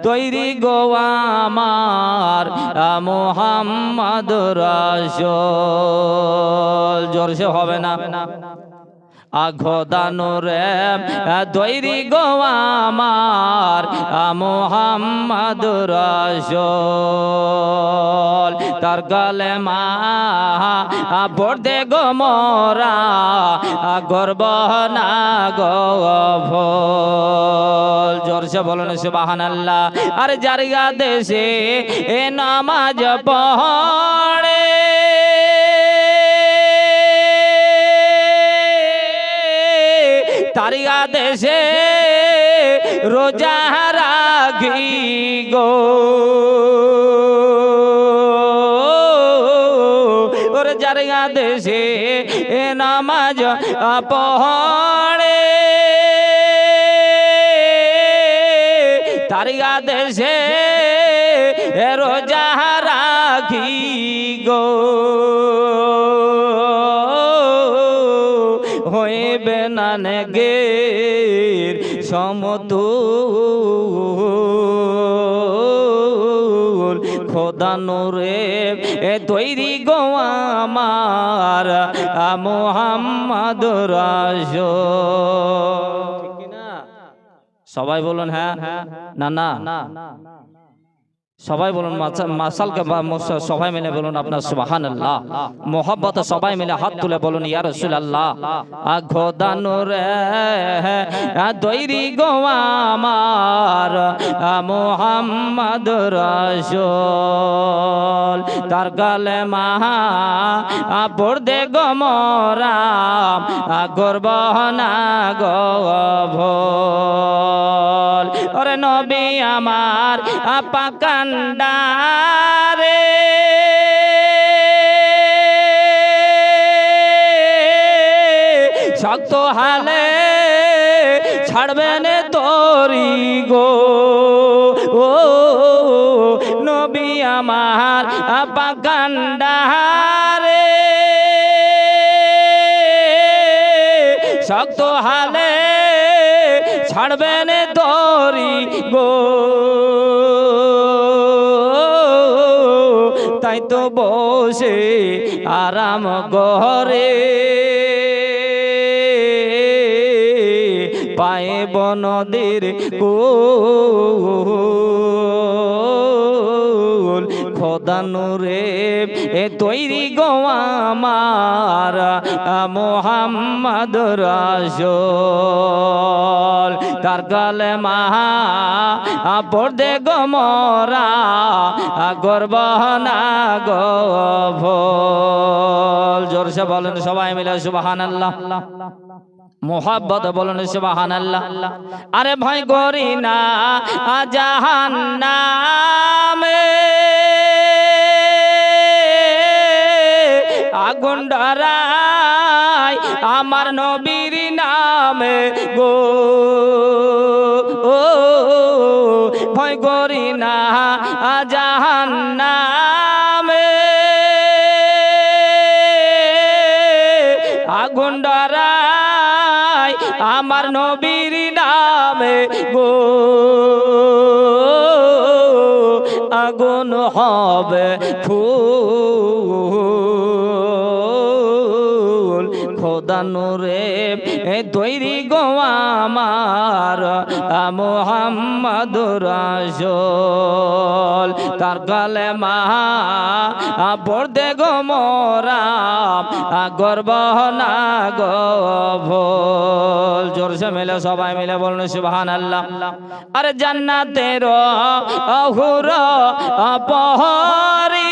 তৈরি গো আমার মুহাম্মদ রাসূল। জোরসে হবে না? খোদানুরে তৈরি গো আমার মুহাম্মদ রাসূল। তার কালেমা পড়তে গো মোরা গর্ব না গো ভুল। জোরসে বলুন সুবহানাল্লাহ। আর যার দেশে এ নামাজ পড়ে তার দেশে রোজা রাখি গো। ওরে যার দেশে এ নামাজ পড়ে তার দেশে রোজা রাখি গো। হইবে না নেগের সমতুল। খোদা নূরে তৈরি গো আমার মুহাম্মদ রাসূল। ঠিক না? সবাই বলুন হ্যাঁ না না সবাই বলুন মাসালকে সবাই মিলে বলুন আপনার সুবহানাল্লাহ। মোহাব্বত সবাই মিলে হাত তুলে বলুন ইয়া রাসূলুল্লাহ। খোদা নূরে তৈরি গো আমার মুহাম্মদ রাসূল। তার কালেমা পড়তে গো মোরা গর্ব না গো ভুল। ওরে নবী আমার পাকান্ডারে শক্ত হালে ছাড়বেন তোরি গো। ও নবী আমার পাকান্ডারে শক্ত হালে ছাড়বেন তোরি গো। তাই তো বসে আরাম ঘরে পায়ে বনদের কোল। খোদা নূরে তৈরি গো আমার মুহাম্মদ রাসূল। তার কালেমা পড়তে গো মোরা গর্ব না গো ভুল। জোরসে বলেন সবাই মিলে সুবহানাল্লাহ। মোহাব্বত বলুন সুবহানাল্লাহ। আরে ভয় করি না জাহান্নামে আগুন ডরাই আমার নবীর নামে গো। ভয় করি না জাহান্নামে আগুন ডরাই আমার নবীর নামে গো। আগুন হবে ফুল। খোদা নূরে তৈরি গো আমার মুহাম্মদ রাসূল। তার কালেমা পড়তে গো মোরা গর্ব না গো ভুল। জোরসে মিলে সবাই মিলে বলুন সুবহানাল্লাহ। আরে জান্নাতের হুর পহরি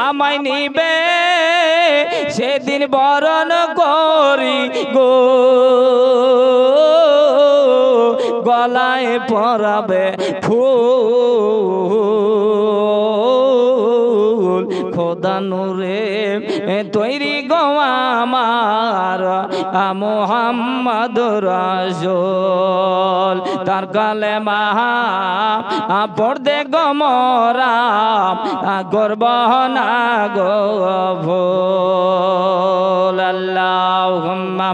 আমায় নিবে সেদিন বরণ করি গো। গলায় পরাবে ফুল। খোদা নূরে তৈরি গো আমার মুহাম্মদ রাসূল। তার কালেমা পড়তে গো মোরা গর্ব না গো ভুল। আল্লাহুম্মা